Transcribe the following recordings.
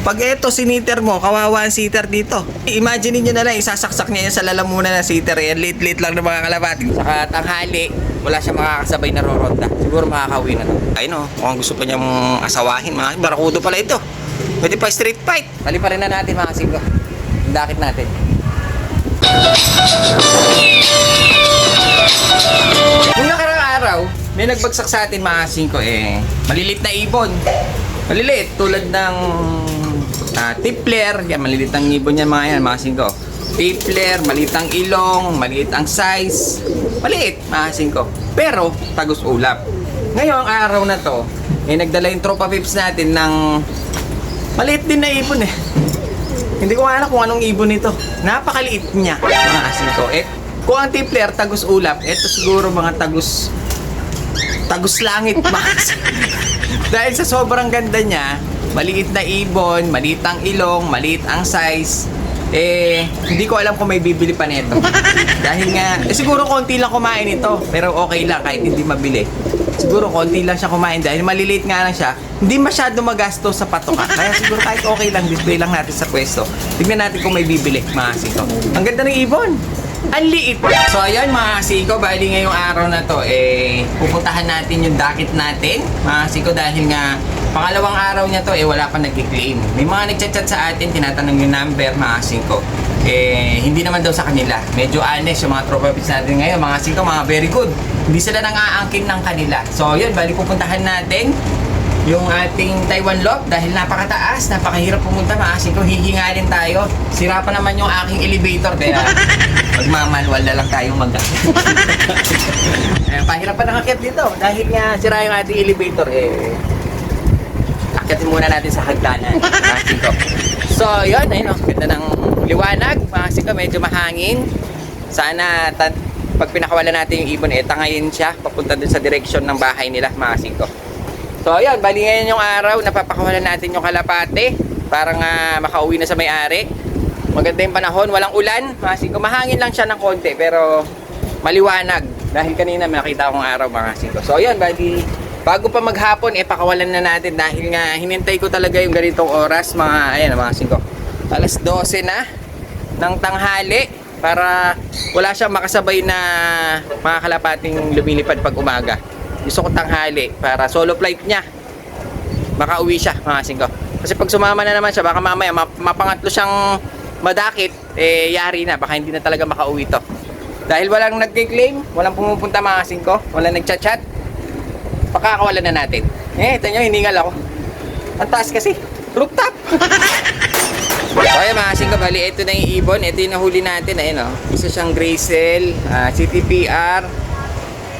Pag eto, siniter mo, kawawa ang sitter dito. Imagine niyo na lang, isasaksak niya yan sa lalamunan ng sitter. Yan, late-late lang ng mga kalapati. Saka tanghali, wala siya makakasabay na roronda. Siguro makakauwi na to. Ayun o, kung gusto pa niyang asawahin, mga barakudo pala ito. Pwede pa street fight. Pali pa rin na natin mga singko. Dakit natin. Nung nakarang araw, may nagbagsak sa atin mga singko malilit na ibon. Malilit, tulad ng tipler. Yan, malilit ang ibon yan mga singko. Tipler, maliit ang ilong, maliit ang size. Maliit mga singko. Pero, tagus ulap. Ngayong araw na to, nagdala yung tropa pips natin ng maliit din na ibon Hindi ko alam kung anong ibon ito. Napakaliit niya, mga asingko. Kung ang tipler, tagus ulap, ito siguro mga tagus langit, dahil sa sobrang ganda niya, maliit na ibon, maliit ang ilong, maliit ang size, hindi ko alam kung may bibili pa nito. Dahil nga, siguro konti lang kumain ito, pero okay lang kahit hindi mabili. Siguro konti lang siya kumain dahil maliliit nga lang siya. Hindi masyado magasto sa patoka. Kaya siguro kahit okay lang, display lang natin sa pwesto. Tignan natin kung may bibili, mga singko. Ang ganda ng ibon. Ang liit. So ayun mga singko, bali ngayong araw na to, pupuntahan natin yung dakit natin, mga singko, dahil nga pangalawang araw niya to, wala pa nagki-claim. May mga nagchat-chat sa atin, tinatanong yung number, mga singko. Hindi naman daw sa kanila. Medyo honest yung mga tropa pits natin ngayon, mga singko, mga very good. Hindi sila nang-aangkin ng kanila. So yun, bali pupuntahan natin yung ating Taiwan Loft dahil napakataas, napakahirap pumunta, mga singko. Hihingalin tayo. Sira pa naman yung aking elevator, kaya magmamanual na lang tayong pahirap pa nakakyat dito dahil nga sira yung ating elevator. Akyatin muna natin sa hagdanan, mga singko. So yun, ayun, ganda ng liwanag, mga singko, medyo mahangin. Sana pag pinakawalan natin yung ibon, tangayin siya papunta dun sa direksyon ng bahay nila, mga singko. So ayun, bali ngayon yung araw, napapakawalan natin yung kalapate para nga makauwi na sa may-ari. Maganda yung panahon, walang ulan, mga singko. Mahangin lang siya ng konti pero maliwanag dahil kanina nakita akong araw, mga singko. So ayun, bali bago pa maghapon, pakawalan na natin dahil nga hinintay ko talaga yung ganitong oras, mga singko. Alas 12 na ng tanghali para wala siyang makasabay na mga kalapating lumilipad pag umaga. Gusto ko tanghali para solo flight niya makauwi siya, mga singko. Kasi pag sumama na naman siya, baka mamaya mapangatlo siyang madakit, yari na, baka hindi na talaga makauwi to. Dahil walang nagki-claim, walang pumupunta, mga singko, walang nagchat-chat, pakakawalan na natin. Ito nyo, hiningal ako. Ang taas kasi, rooftop. So ayun, mga singko, bali ito na yung ibon. Ito yung nahuli natin, ayun isa siyang Gracel, CTPR,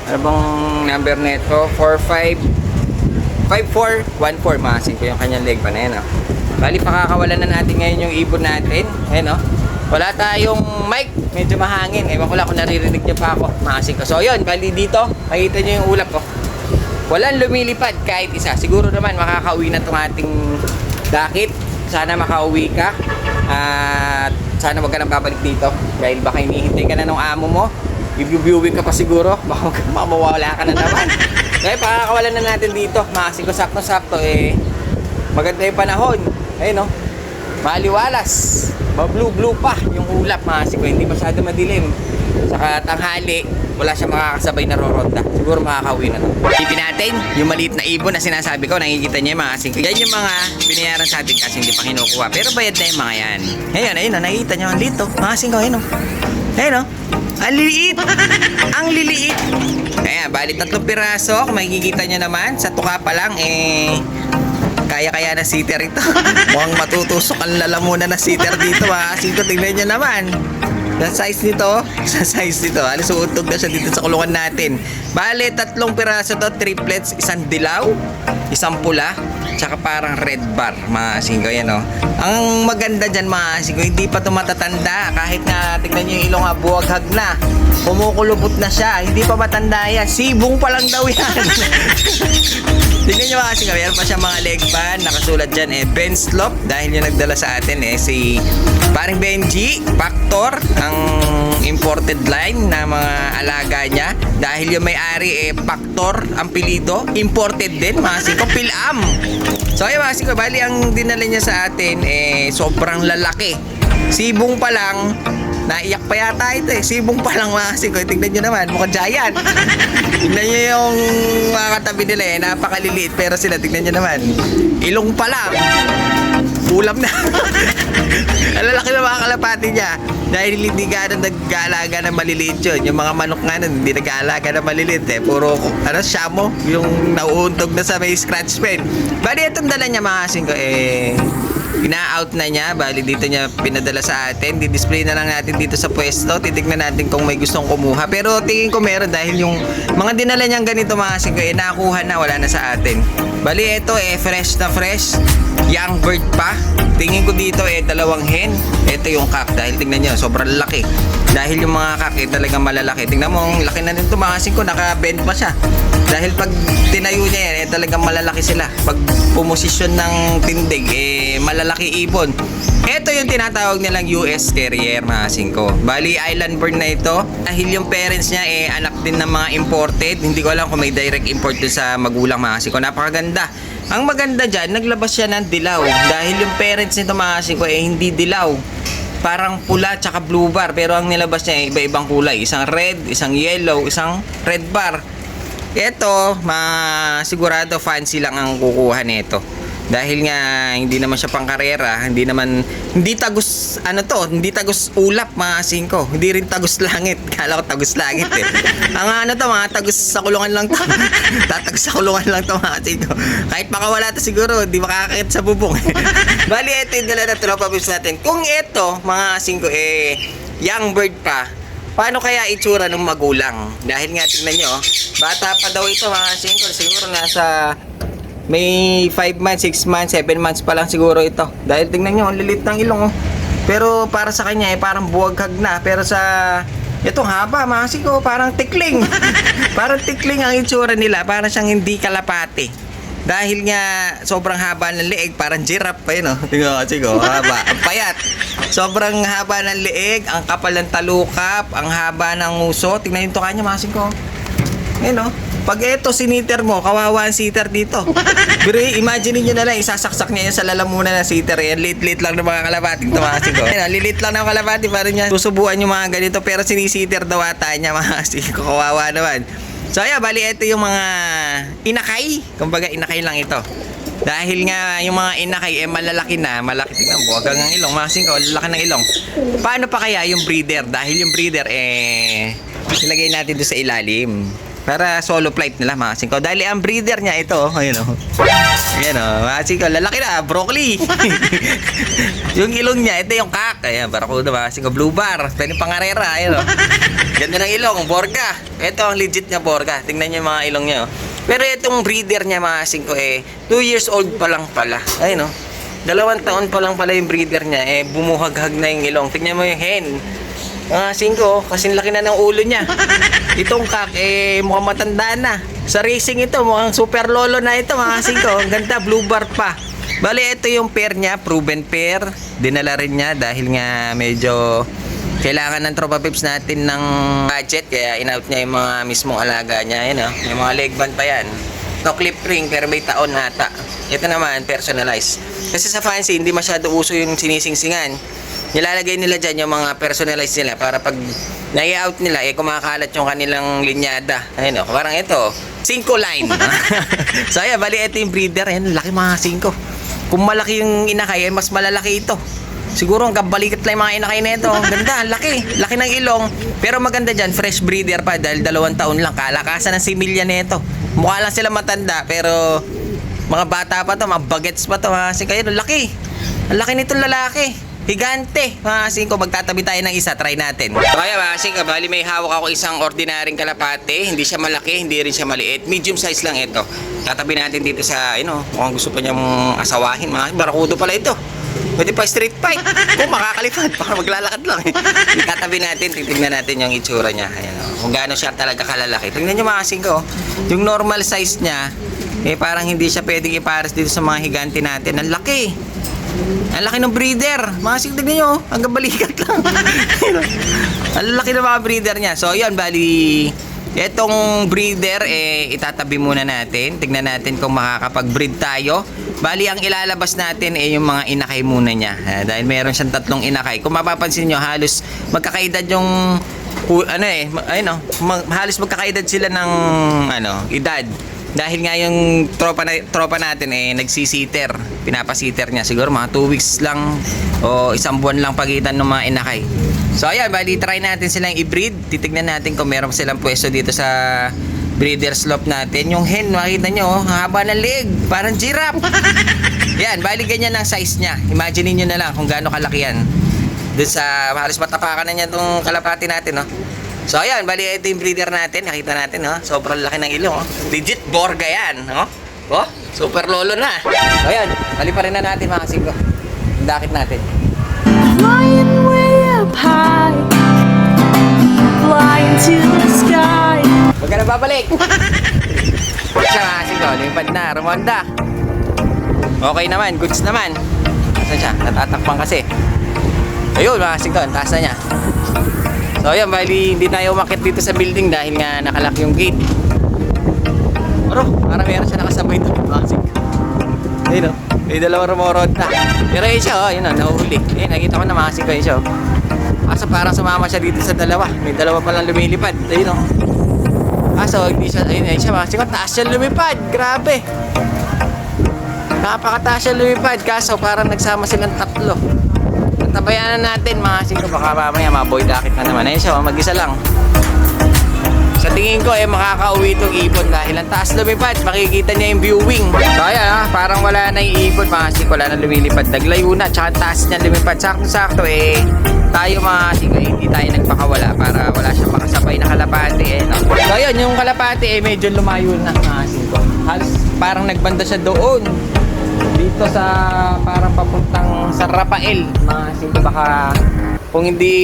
ano bang number neto? 5414, mga singko, yung kanyang leg pa na yun. Bali pakakawalan na natin ngayon yung ibon natin. Ayun wala tayong mic, medyo mahangin. Ewan ko lang kung naririnig niyo pa ako, mga singko. So yun, bali dito, makita nyo yung ulap ko. Walang lumilipad kahit isa. Siguro naman makakauwi na itong ating dakit. Sana makauwi ka. At sana wag ka nang babalik dito. Dahil baka hinihintay ka na ng amo mo. Viewing ka pa siguro. Baka mawawala ka na naman. Kaya pakakawalan na natin dito. Mga singko, sakto-sakto maganda yung panahon. Ayun maliwalas. Blue pa yung ulap, mga singko. Hindi masyado madilim. Saka tanghali, wala siya makakasabay na roronda. Siguro makakauwi na to. Tipin natin yung maliit na ibon na sinasabi ko. Nakikita niyo yung mga singko. Yan yung mga binayaran sa atin kasi hindi pa kinukuha. Pero bayad na yung mga yan. Ayun, nakikita niyo ang lito. Mga singko, ayun Ayun ang liliit. Ang liliit. Kaya, bali 3 piraso. Kung makikita niyo naman, sa tuka pa lang, kaya na sitter ito. Mukhang matutusok ang lalamunan na sitter dito, mga singko. Tingnan niyo naman. Sa size nito, alis uutog na siya dito sa kulungan natin. Bale, 3 piraso to, triplets, isang dilaw, isang pula, tsaka parang red bar, mga singko. Yan Ang maganda dyan, mga singko, hindi pa ito matatanda. Kahit na, tignan nyo yung ilong buwaghag na. Kumukulubot na siya, hindi pa matanda yan. Sibong pa lang daw yan. Tignan nyo, mga singko, meron pa siya mga leg band. Nakasulat dyan, Ben Slop, dahil yung nagdala sa atin, si paring Benji Factor, ang imported line na mga alaga niya. Dahil yung may-ari Factor ang pilito, imported din, mga singko. Pilam So ayun mga singko, bali ang dinala niya sa atin sobrang lalaki. Sibong pa lang, naiyak pa yata ito Sibong pa lang mga singko. Tignan nyo naman, mukhang giant. Tignan nyo yung mga katabi nila napakaliliit pero sila, tignan nyo naman. Ilong pa lang, ulam na. Ang lalaki ng mga kalapati niya. Dahil hindi gano'n nag-aalaga ng maliliit yun. Yung mga manok nga nun, hindi nag-aalaga ng maliliit Puro, shamo, yung nauuntog na sa may scratch pen. Bali, itong dala niya mga singko, ina-out na niya. Bali, dito niya pinadala sa atin. Di-display na lang natin dito sa pwesto. Titignan natin kung may gustong kumuha. Pero tingin ko meron dahil yung mga dinala niyang ganito mga singko, nakuha na, wala na sa atin. Bali, ito fresh na fresh. Young bird pa. Tingin ko dito dalawang hen. Ito yung cock dahil tingnan nyo, sobrang laki. Dahil yung mga cock talagang malalaki. Tingnan mo, ang laki na nito mga singko, naka-bend pa siya. Dahil pag tinayo niya yan, talagang malalaki sila. Pag pumosisyon ng tindig, malalaki ibon. Ito yung tinatawag nilang US Terrier mga singko. Bali, island bird na ito. Dahil yung parents niya anak din ng mga imported. Hindi ko alam kung may direct import dun sa magulang mga singko. Napakaganda. Ang maganda dyan, naglabas siya ng dilaw. Dahil yung parents nito mga singko hindi dilaw. Parang pula tsaka blue bar. Pero ang nilabas niya iba-ibang kulay. Isang red, isang yellow, isang red bar. Ito, sigurado fancy lang ang kukuha nito. Dahil nga hindi naman siya pangkarera, hindi tagos hindi tagos ulap mga singko. Hindi rin tagos langit. Kala ko tagos langit Ang mga tagos sa kulungan lang to. Tatagos sa kulungan lang to mga singko. Kahit makawala to siguro, hindi makakakit sa bubong. Bali, ito yung dala na tropa pips natin. Kung ito, mga singko, young bird pa, paano kaya itsura ng magulang? Dahil nga tingnan nyo, bata pa daw ito mga singko. Siguro nasa may 5 months, 6 months, 7 months pa lang siguro ito. Dahil tingnan nyo, ang lilit ng ilong Pero para sa kanya parang buwaghag na. Pero sa itong haba mga singko, parang tikling. Parang tikling ang itsura nila. Parang siyang hindi kalapati. Dahil nga sobrang haba ng leeg, parang giraffe pa yun Tingnan mo singko, haba. Ang payat. Sobrang haba ng leeg, ang kapal ng talukap, ang haba ng uso. Tingnan yung tuka niya mga singko. Ayun Pag ito siniter mo, kawawa ang sitter dito. Pero imagine niyo na lang, isasaksak niya yan sa lalamunan ng sitter. Yan, lit-lit lang ng mga kalabating tumasin ko. Lilit lang ng kalabati, parang niya susubuan yung mga ganito. Pero sinisiter daw ata niya mga ko, kawawa naman. So ayan, bali ito yung mga inakay. Kumbaga inakay lang ito. Dahil nga yung mga inakay malalaki na, malaki tingnan, buwagang ang ilong, mga singko, lalaki ng ilong. Paano pa kaya yung breeder? Dahil yung breeder ilagay natin doon sa ilalim. Para solo flight nila mga singko. Dahil ang breeder niya ito, ayun Ayan mga singko, lalaki na, broccoli. Yung ilong niya, ito yung cock. Ayan, barakuda mga singko, blue bar. Pwede pangarera, ayun Ganda ng ilong, borga. Ito ang legit niya borga. Tingnan niyo yung mga ilong niya Pero itong breeder niya mga singko 2 years old pa lang pala. Ayun 2 taon pa lang pala yung breeder niya. Bumuhaghag na yung ilong. Tingnan mo yung hen. Singko, kasing laki na ng ulo niya. Itong cock, mukhang matanda na. Sa racing ito, mukhang super lolo na ito, mga singko. Ang ganda, blue bar pa. Bali, ito yung pair niya, proven pair. Dinala rin niya dahil nga medyo kailangan ng tropa pips natin ng budget. Kaya in-out niya yung mga mismong alaga niya. Yung mga leg band pa yan. Ito, clip ring, pero may taon nata. Ito naman, personalized. Kasi sa fancy, hindi masyado uso yung sinisingsingan. Nilalagay nila dyan yung mga personalized nila para pag nai-out nila, kumakalat yung kanilang linyada. Ayun parang ito, 5 line. So ayan, bali ito yung breeder. Ayan, laki mga 5. Kung malaki yung inakay, mas malalaki ito. Siguro ang kabalikat lang yung mga inakay na ito. Ganda, laki. Laki ng ilong. Pero maganda dyan, fresh breeder pa dahil 2 taon lang. Kalakasan ng similya na ito. Mukha lang sila matanda, pero mga bata pa to, mga bagets pa to. Kaya laki. Ang laki nitong lalaki. Higante. Mga singko, magtatabi tayo ng isa. Try natin. Kaya mga singko, bali may hawak ako isang ordinaryong kalapate. Hindi siya malaki, hindi rin siya maliit. Medium size lang ito. Tatabi natin dito sa, mukhang gusto pa niyang asawahin. Mga barakudo pala ito. Pwede pa street fight. Kung makakalipad, baka maglalakad lang Tatabi natin, titignan natin yung itsura niya. Ayan, kung gaano siya talaga kalalaki. Tingnan niyo mga singko, yung normal size niya, parang hindi siya pwedeng ipares dito sa mga higante natin. Ang laki. Ang laki ng breeder. Mga singko, tignan nyo, hanggang balikat lang. Ang laki ng mga breeder niya. So, yun, bali, Itong breeder, itatabi muna natin. Tignan natin kung makakapag-breed tayo. Bali, ang ilalabas natin yung mga inakay muna niya. Dahil meron siyang 3 inakay. Kung mapapansin nyo, halos magkakaedad yung halos magkakaedad sila ng edad. Dahil nga yung tropa natin nagsisiter. Pinapasiter niya. Siguro mga 2 weeks lang o 1 buwan lang pagitan ng mga inakay. So ayan, bali try natin silang i-breed. Titignan natin kung meron silang pwesto dito sa breeder slope natin. Yung hen, makita nyo, haba ng leg, parang giraffe. Yan, bali ganyan ang size niya. Imagine niyo na lang kung gaano kalaki yan. Doon sa, halos matapakan na niya itong kalapati natin, no? So ayan, bali ito yung breeder natin. Nakita natin, no? Sobrang laki ng ilong, oh. Legit Borga yan, no? Oh, super lolo na. So ayan, bali pa rin na natin mga kasingko. Dakit natin. Flying way up high, flying to the sky. Huwag ka na babalik. Siya mga kasingko, lumipad na, Ramonda. Okay naman, goods naman. Saan siya? Natatakpan kasi. Ayun mga kasingko, ang taas na niya. So ayan, bali hindi tayo umakit dito sa building dahil nga nakalak yung gate. Pero parang meron siya nakasabay doon mga kasingko. Ayun o. May 2 rumorod na. Pero yun siya, oh, yun o, nahuhuli. Eh, nakita ko na mga kasingko yun siya, oh. Kaso parang sumama siya dito sa 2. May 2 palang lumilipad. Ayun o. Kaso, hindi siya, ayun siya mga kasingko, taas siya lumipad. Grabe. Napakataas siya lumipad. Kaso, parang nagsama silang 3. Tabayanan natin mga kasingko. Baka mamaya, maboy dakit na naman. Ayun siya, oh, mag-isa lang. Sa tingin ko makakauwi itong ibon dahil ang taas lumipad, makikita niya yung viewing. So ayan parang wala na yung ibon mga kasingko, wala na lumilipad, naglayo na, tsaka taas niya lumipad. Sakto-sakto tayo mga kasingko, hindi tayo nagpakawala para wala siyang makasabay na kalapati no? So ayun, yung kalapati medyo lumayo na mga kasingko. Halos parang nagbanda siya doon. Dito sa parang papuntang San Rafael mga kasingko, baka kung hindi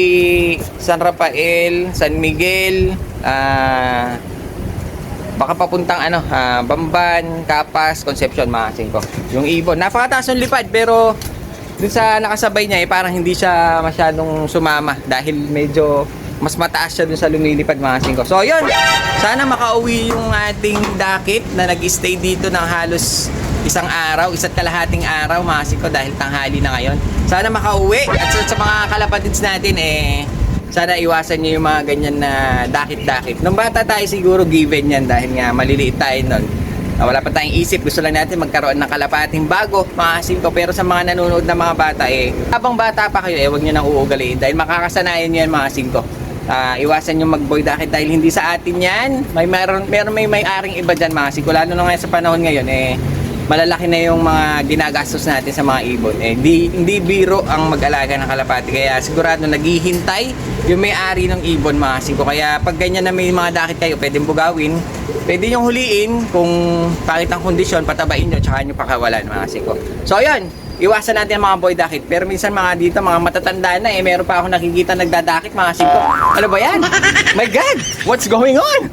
San Rafael, San Miguel, baka papuntang Bamban, Capas, Concepcion mga kasingko. Yung ibon, napakataas ng lipad pero dun sa nakasabay niya parang hindi siya masyadong sumama dahil medyo mas mataas siya dun sa lumilipad mga kasingko. So yun, sana makauwi yung ating dakit na nag-stay dito ng halos 1 araw, 1.5 araw mga kasingko dahil tanghali na ngayon. Sana makauwi at sa mga kalapatids natin sana iwasan niyo yung mga ganyan na dakit-dakit. Nung bata tayo siguro given yan dahil nga maliliit tayo nun. Wala pa tayong isip, gusto lang natin magkaroon ng kalapating bago mga kasingko. Pero sa mga nanonood na mga bata habang bata pa kayo huwag niyo nang uugaliin dahil makakasanayan niyo yan mga kasingko. Iwasan yung mag-boy dakit dahil hindi sa atin yan. May may-aring iba dyan mga kasingko. Lalo na ngayon sa panahon ngayon malalaki na yung mga ginagastos natin sa mga ibon. Hindi biro ang mag-alaga ng kalapati. Kaya sigurado naghihintay yung may-ari ng ibon mga kasingko. Kaya pag ganyan na may mga dakit kayo, pwedeng bugawin. Pwede nyo huliin kung pangit ang kondisyon, patabain nyo, tsaka nyo pakawalan mga kasingko. So ayun, iwasan natin ang mga boy dakit. Pero minsan mga dito, mga matatanda na meron pa ako nakikita nagdadakit mga kasingko. Ano ba yan? My God! What's going on?